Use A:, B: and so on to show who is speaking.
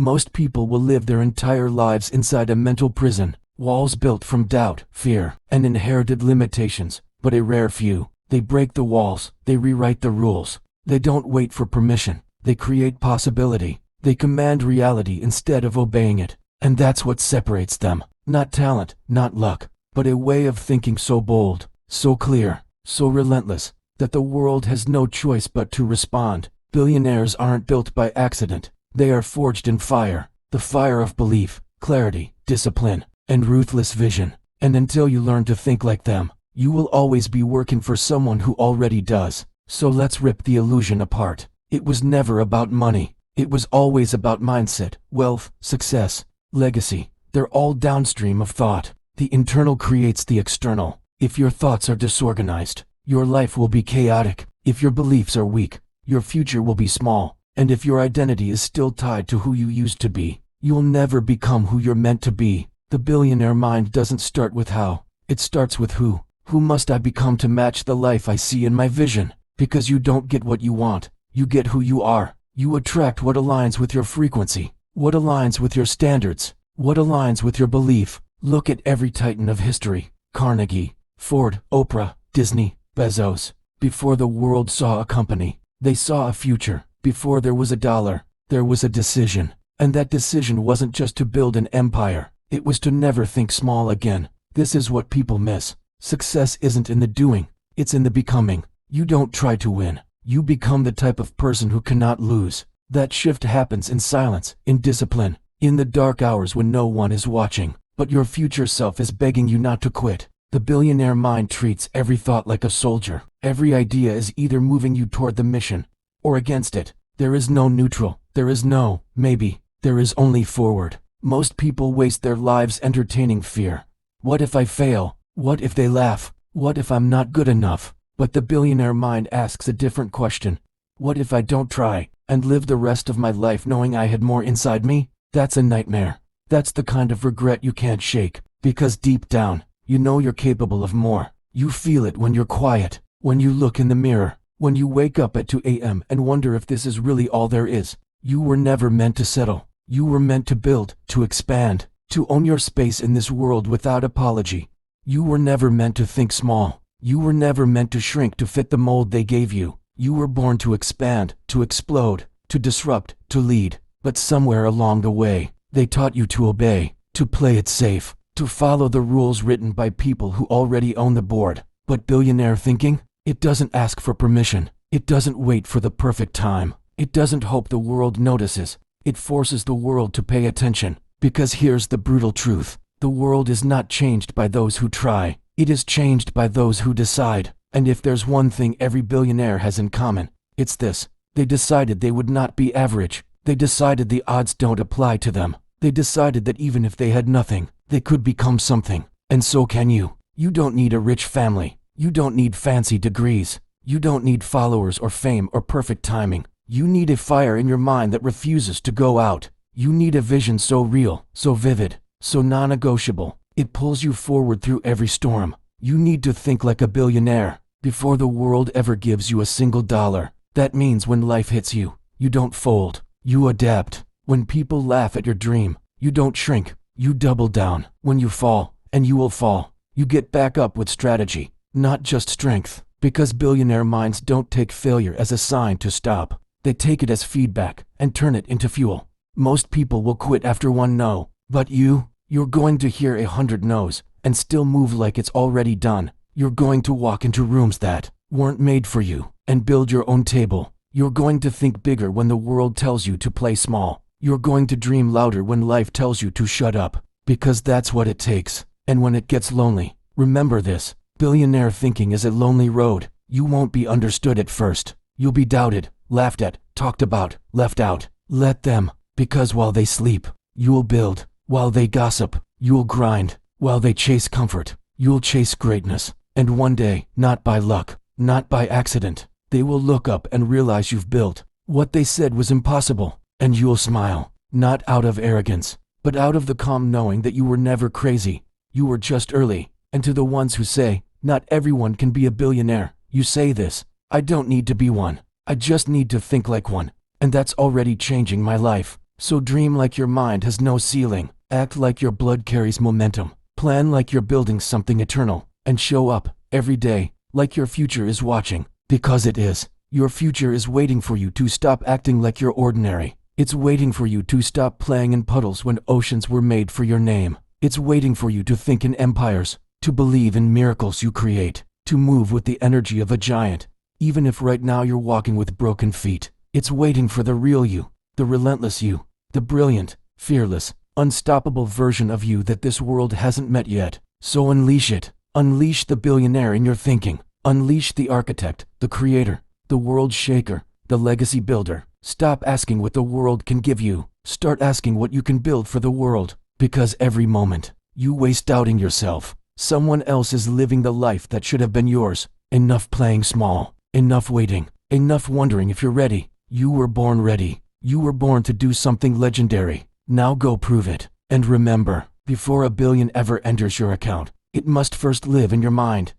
A: Most people will live their entire lives inside a mental prison, walls built from doubt, fear, and inherited limitations, but a rare few. They break the walls, they rewrite the rules. They don't wait for permission, they create possibility. They command reality instead of obeying it. And that's what separates them. Not talent, not luck, but a way of thinking so bold, so clear, so relentless, that the world has no choice but to respond. Billionaires aren't built by accident. They are forged in fire, the fire of belief, clarity, discipline, and ruthless vision. And until you learn to think like them, you will always be working for someone who already does. So let's rip the illusion apart. It was never about money. It was always about mindset, wealth, success, legacy. They're all downstream of thought. The internal creates the external. If your thoughts are disorganized, your life will be chaotic. If your beliefs are weak, your future will be small. And if your identity is still tied to who you used to be, you'll never become who you're meant to be. The billionaire mind doesn't start with how. It starts with who. Who must I become to match the life I see in my vision? Because you don't get what you want. You get who you are. You attract what aligns with your frequency, what aligns with your standards, what aligns with your belief. Look at every titan of history: Carnegie, Ford, Oprah, Disney, Bezos. Before the world saw a company, they saw a future. Before there was a dollar, there was a decision. And that decision wasn't just to build an empire, it was to never think small again. This is what people miss. Success isn't in the doing, it's in the becoming. You don't try to win. You become the type of person who cannot lose. That shift happens in silence, in discipline, in the dark hours when no one is watching, but your future self is begging you not to quit. The billionaire mind treats every thought like a soldier. Every idea is either moving you toward the mission or against it. There is no neutral. There is no maybe. There is only forward. Most people waste their lives entertaining fear. What if I fail? What if they laugh? What if I'm not good enough? But the billionaire mind asks a different question. What if I don't try, and live the rest of my life knowing I had more inside me? That's a nightmare. That's the kind of regret you can't shake, because deep down, you know you're capable of more. You feel it when you're quiet, when you look in the mirror, when you wake up at 2 a.m. and wonder if this is really all there is. You were never meant to settle. You were meant to build, to expand, to own your space in this world without apology. You were never meant to think small. You were never meant to shrink to fit the mold they gave you. You were born to expand, to explode, to disrupt, to lead. But somewhere along the way, they taught you to obey, to play it safe, to follow the rules written by people who already own the board. But billionaire thinking? It doesn't ask for permission. It doesn't wait for the perfect time. It doesn't hope the world notices. It forces the world to pay attention. Because here's the brutal truth. The world is not changed by those who try. It is changed by those who decide. And if there's one thing every billionaire has in common, it's this. They decided they would not be average. They decided the odds don't apply to them. They decided that even if they had nothing, they could become something. And so can you. You don't need a rich family. You don't need fancy degrees. You don't need followers or fame or perfect timing. You need a fire in your mind that refuses to go out. You need a vision so real, so vivid, so non-negotiable. It pulls you forward through every storm. You need to think like a billionaire before the world ever gives you a single dollar. That means when life hits you, you don't fold. You adapt. When people laugh at your dream, you don't shrink. You double down. When you fall, and you will fall, you get back up with strategy, not just strength. Because billionaire minds don't take failure as a sign to stop. They take it as feedback and turn it into fuel. Most people will quit after one no. But you're going to hear 100 no's and still move like it's already done. You're going to walk into rooms that weren't made for you and build your own table. You're going to think bigger when the world tells you to play small. You're going to dream louder when life tells you to shut up. Because that's what it takes. And when it gets lonely, remember this. Billionaire thinking is a lonely road. You won't be understood at first. You'll be doubted, laughed at, talked about, left out. Let them. Because while they sleep, you'll build. While they gossip, you'll grind. While they chase comfort, you'll chase greatness. And one day, not by luck, not by accident, they will look up and realize you've built what they said was impossible. And you'll smile, not out of arrogance, but out of the calm knowing that you were never crazy. You were just early. And to the ones who say, not everyone can be a billionaire, you say this: I don't need to be one. I just need to think like one. And that's already changing my life. So dream like your mind has no ceiling, act like your blood carries momentum, plan like you're building something eternal, and show up, every day, like your future is watching, because it is. Your future is waiting for you to stop acting like you're ordinary. It's waiting for you to stop playing in puddles when oceans were made for your name. It's waiting for you to think in empires, to believe in miracles you create, to move with the energy of a giant, even if right now you're walking with broken feet. It's waiting for the real you, the relentless you, the brilliant, fearless, unstoppable version of you that this world hasn't met yet. So unleash it. Unleash the billionaire in your thinking. Unleash the architect, the creator, the world shaker, the legacy builder. Stop asking what the world can give you. Start asking what you can build for the world. Because every moment you waste doubting yourself, someone else is living the life that should have been yours. Enough playing small. Enough waiting. Enough wondering if you're ready. You were born ready. You were born to do something legendary. Now go prove it. And remember, before $1 billion ever enters your account, it must first live in your mind.